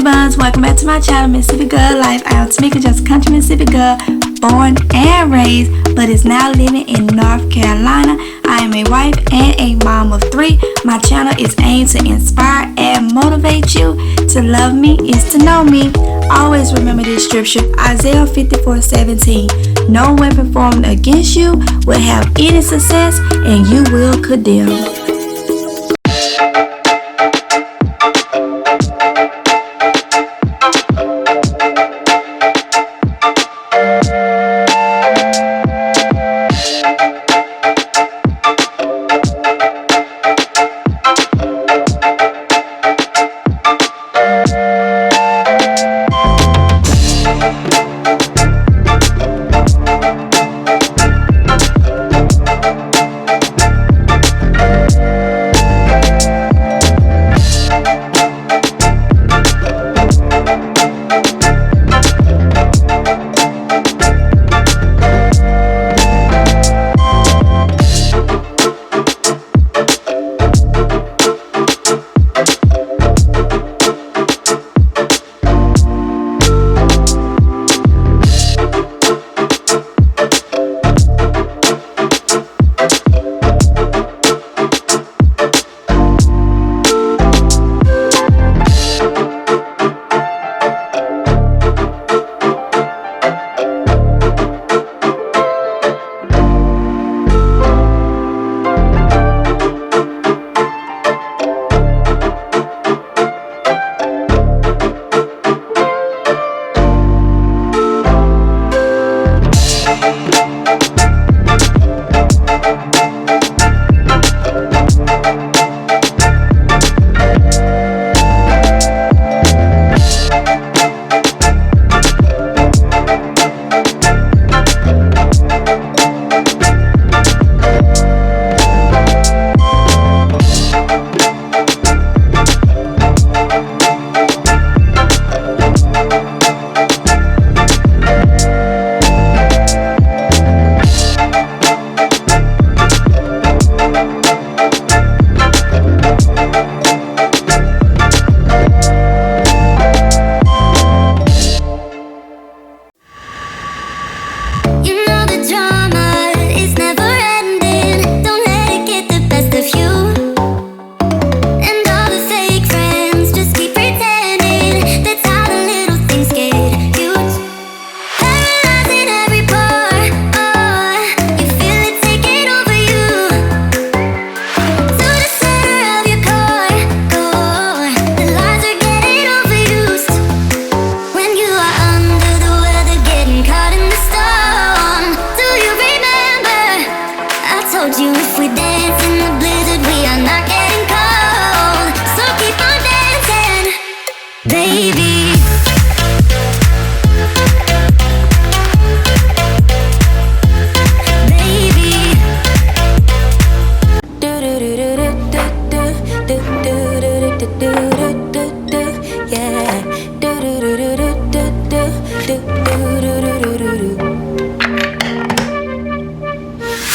buns, welcome back to my channel, Mississippi Girl Life. I am Tamika, just a country Mississippi girl, born and raised, but is now living in North Carolina. I am a wife and a mom of 3. My channel is aimed to inspire and motivate you. To love me is to know me. Always remember this scripture, Isaiah 54:17. No weapon formed against you will have any success, and you will condemn.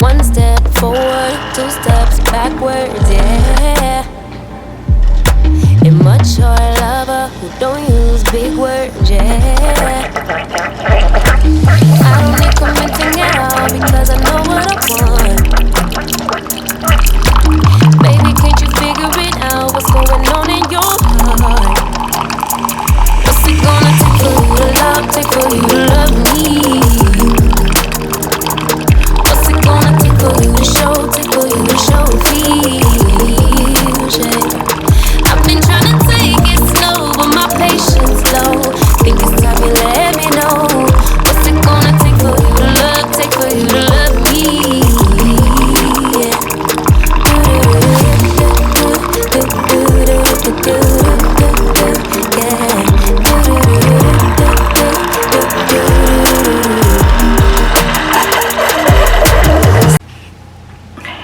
One step forward, 2 steps backwards, yeah. Immature lover who don't use big words, yeah. I don't need commenting at all because I know what I want. Baby, can't you figure it out? What's going on in your heart? What's it gonna take for you to love, take for you to love me? What's it gonna take for you to show, take for you to show feels, yeah. I've been trying to take it slow, but my patience low. Think it's time you let me know. What's it gonna take for you to love, take for you to love me? Yeah.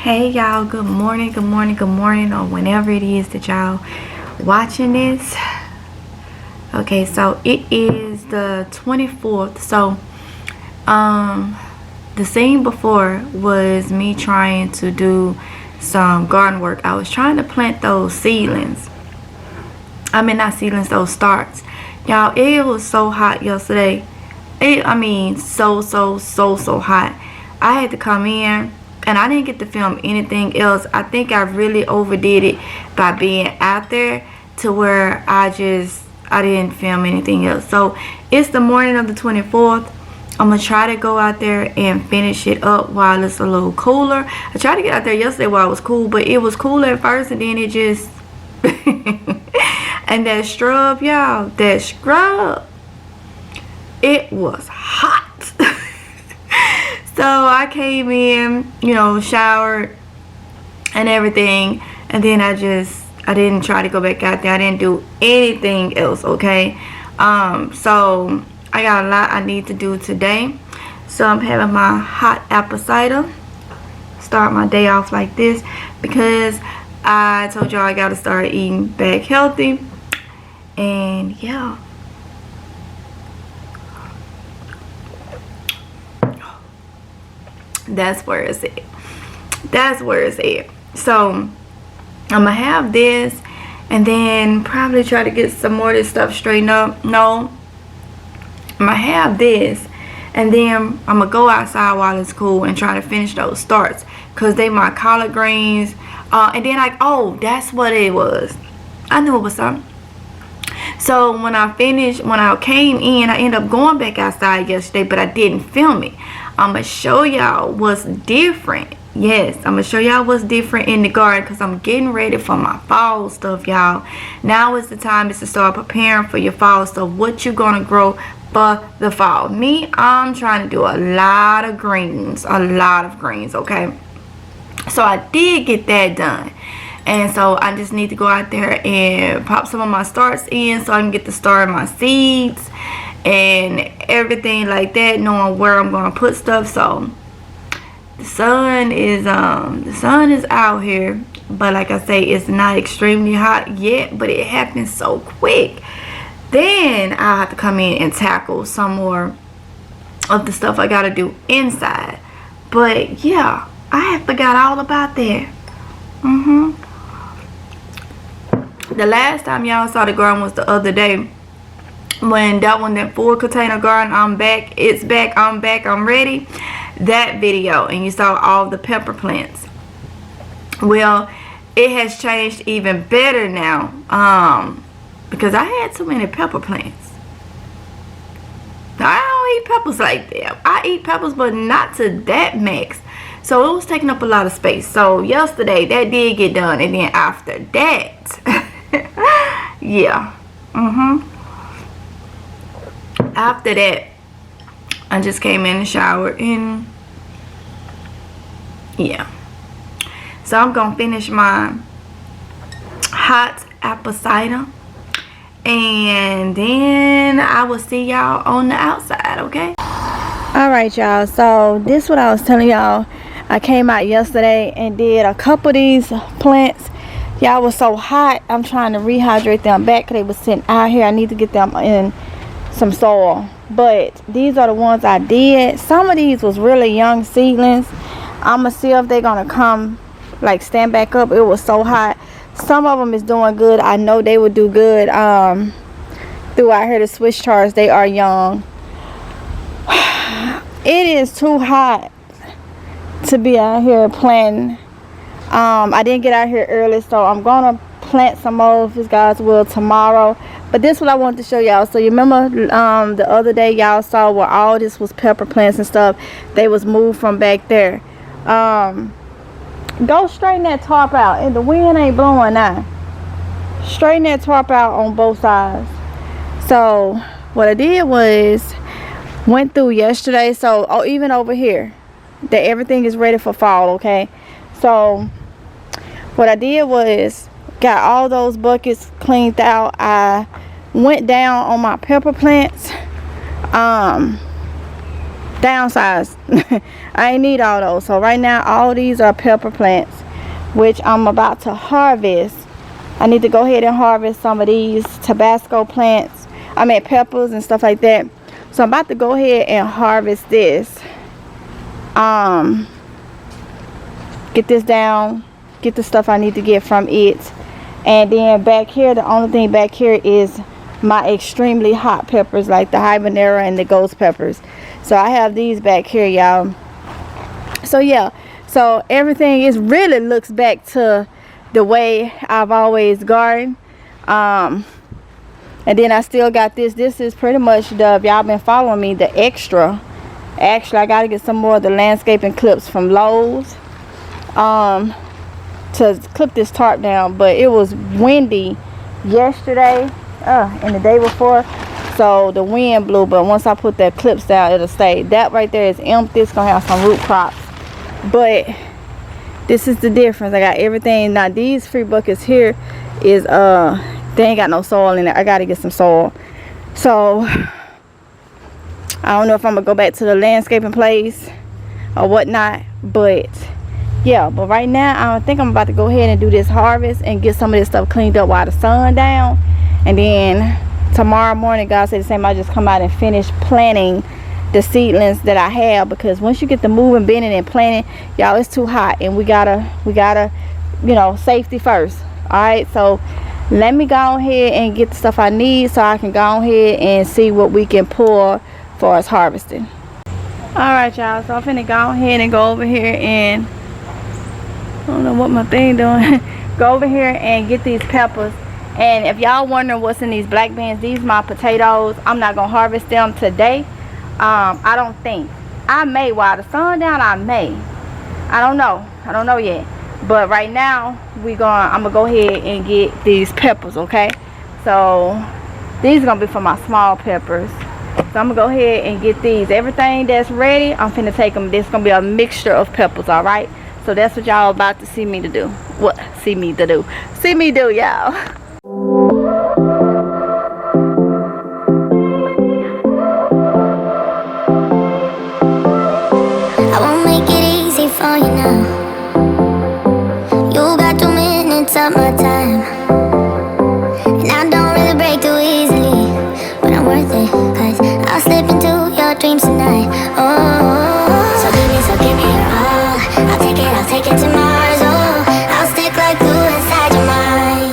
Hey y'all, good morning, good morning, good morning, or whenever it is that y'all watching this. Okay, so it is the 24th. So the scene before was me trying to do some garden work. I was trying to plant those seedlings. I mean, not seedlings, those starts. Y'all, it was so hot yesterday. I mean, so hot. I had to come in, and I didn't get to film anything else. I think I really overdid it by being out there to where I didn't film anything else. So it's the morning of the 24th. I'm gonna try to go out there and finish it up while it's a little cooler. I tried to get out there yesterday while it was cool, but it was cool at first, and then it just and that scrub, y'all, that scrub, it was hot. So I came in, you know, showered and everything, and then I didn't try to go back out there. I didn't do anything else, okay? So I got a lot I need to do today. So I'm having my hot apple cider. Start my day off like this because I told y'all I gotta start eating back healthy. And yeah. That's where it's at. That's where it's at. So I'm gonna have this and then probably try to get some more of this stuff straightened up. No, I'm gonna have this and then I'm gonna go outside while it's cool and try to finish those starts because they my collard greens. And then that's what it was. I knew it was something. So when I came in, I ended up going back outside yesterday, but I didn't film it. I'm gonna show y'all what's different. Yes, I'm gonna show y'all what's different in the garden because I'm getting ready for my fall stuff, y'all. Now is the time to start preparing for your fall stuff. What you gonna grow for the fall? Me, I'm trying to do a lot of greens, okay? So I did get that done. And so I just need to go out there and pop some of my starts in so I can get to start my seeds and everything like that, knowing where I'm gonna put stuff. So the sun is out here, but like I say, it's not extremely hot yet, but it happens so quick. Then I have to come in and tackle some more of the stuff I gotta do inside. But yeah, I had forgot all about that. The last time y'all saw the garden was the other day when that full container garden, I'm back, it's back, I'm back, I'm ready, that video, and you saw all the pepper plants. Well, it has changed even better now, because I had too many pepper plants. Now, I don't eat peppers like that. I eat peppers, but not to that max. So it was taking up a lot of space. So yesterday that did get done, and then after that yeah, after that I just came in and showered, and yeah, so I'm gonna finish my hot apple cider and then I will see y'all on the outside, okay? Alright y'all, so this what I was telling y'all. I came out yesterday and did a couple of these plants. Y'all was so hot, I'm trying to rehydrate them back because they was sitting out here. I need to get them in some soil, but these are the ones I did. Some of these was really young seedlings. I'm gonna see if they're gonna come like stand back up. It was so hot. Some of them is doing good. I know they would do good throughout here. The Swiss charts, they are young. It is too hot to be out here planting. I didn't get out here early, so I'm gonna plant some more if it's God's will tomorrow. But this is what I wanted to show y'all. So you remember the other day y'all saw where all this was pepper plants and stuff. They was moved from back there. Go straighten that tarp out, and the wind ain't blowing now. Straighten that tarp out on both sides. So what I did was went through yesterday. So even over here, that everything is ready for fall, okay? So what I did was got all those buckets cleaned out. I went down on my pepper plants, downsized. I ain't need all those. So right now all these are pepper plants, which I'm about to harvest. I need to go ahead and harvest some of these Tabasco plants, I mean peppers and stuff like that. So I'm about to go ahead and harvest this. Get this down, get the stuff I need to get from it. And then back here, the only thing back here is my extremely hot peppers like the habanero and the ghost peppers. So I have these back here, y'all. So yeah, so everything is really looks back to the way I've always gardened. And then I still got this is pretty much the, if y'all been following me, the extra. Actually, I gotta get some more of the landscaping clips from Lowe's to clip this tarp down, but it was windy yesterday and the day before, so the wind blew, but once I put the clips down, it'll stay. That right there is empty. It's gonna have some root crops, but this is the difference. I got everything. Now these free buckets here is they ain't got no soil in it. I gotta get some soil, so I don't know if I'm gonna go back to the landscaping place or whatnot, but yeah. But right now I think I'm about to go ahead and do this harvest and get some of this stuff cleaned up while the sun down, and then tomorrow morning, God said the same, I'll just come out and finish planting the seedlings that I have, because once you get the moving, bending and planting, y'all, it's too hot, and we gotta you know, safety first. All right, so let me go ahead and get the stuff I need so I can go ahead and see what we can pull for us harvesting. All right, y'all, so I'm finna go ahead and go over here and I don't know what my thing doing. Go over here and get these peppers. And if y'all wondering what's in these black bins, these my potatoes. I'm not gonna harvest them today. I don't think. I may while the sun down. I may. I don't know yet. But right now I'm gonna go ahead and get these peppers. Okay, so these are gonna be for my small peppers. So I'm gonna go ahead and get these. Everything that's ready, I'm finna take them. This is gonna be a mixture of peppers. All right, so that's what y'all about to see me to do. See me do, y'all. I won't make it easy for you now. You got 2 minutes of my time, and I don't really break too easily, but I'm worth it, 'cause I'll slip into your dreams tonight. Oh, so give me your all. I'll take it to Mars. Oh, I'll stick like glue inside your mind.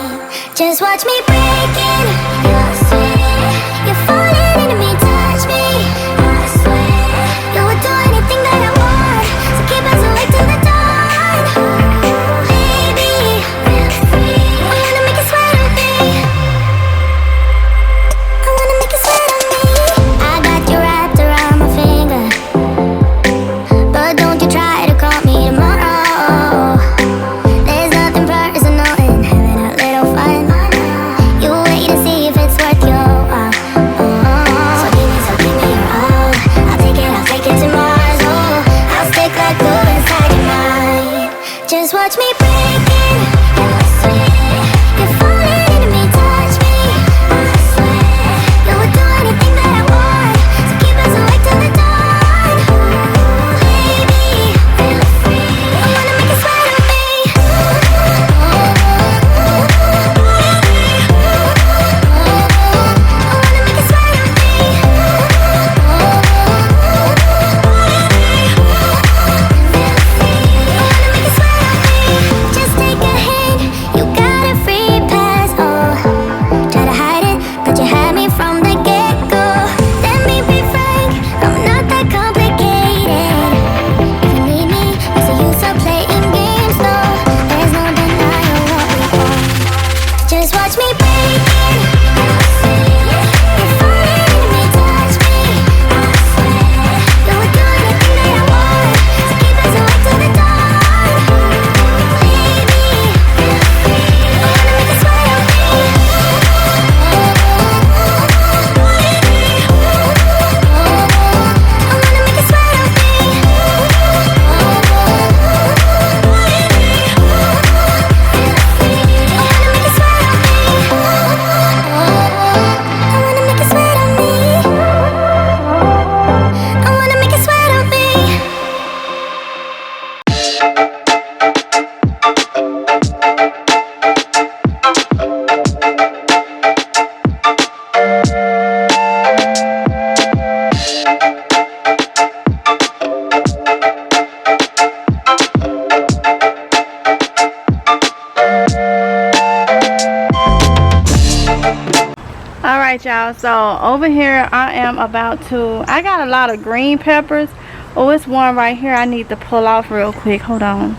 Alright y'all, so over here I am about to, I got a lot of green peppers. Oh, it's one right here I need to pull off real quick. Hold on.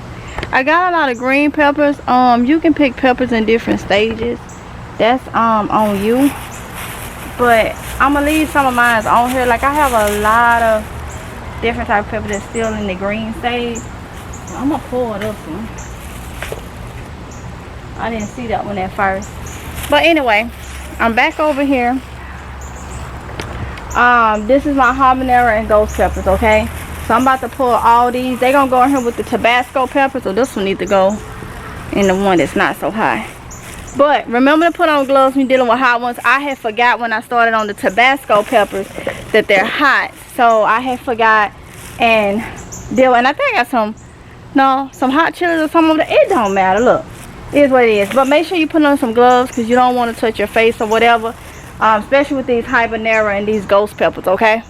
I got a lot of green peppers. You can pick peppers in different stages. That's on you. But I'm gonna leave some of mine on here. Like I have a lot of different type of pepper that's still in the green stage. So I'm gonna pull this one. I didn't see that one at first. But anyway, I'm back over here. This is my habanero and ghost peppers, okay? So I'm about to pull all these. They gonna go in here with the Tabasco peppers, so this one needs to go in the one that's not so high. But remember to put on gloves when you're dealing with hot ones. I had forgot when I started on the Tabasco peppers that they're hot. So I had forgot and I think I got some hot chilies or something over there. It don't matter, look. It is what it is. But make sure you put on some gloves because you don't want to touch your face or whatever. Especially with these habanero and these ghost peppers, okay?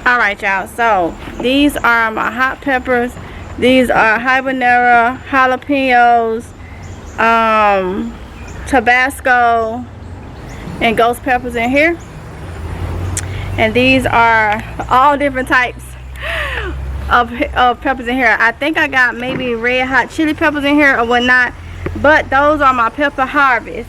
Alright y'all, so these are my hot peppers. These are habanero, jalapenos, Tabasco, and ghost peppers in here. And these are all different types of peppers in here. I think I got maybe red hot chili peppers in here or whatnot. But those are my pepper harvest.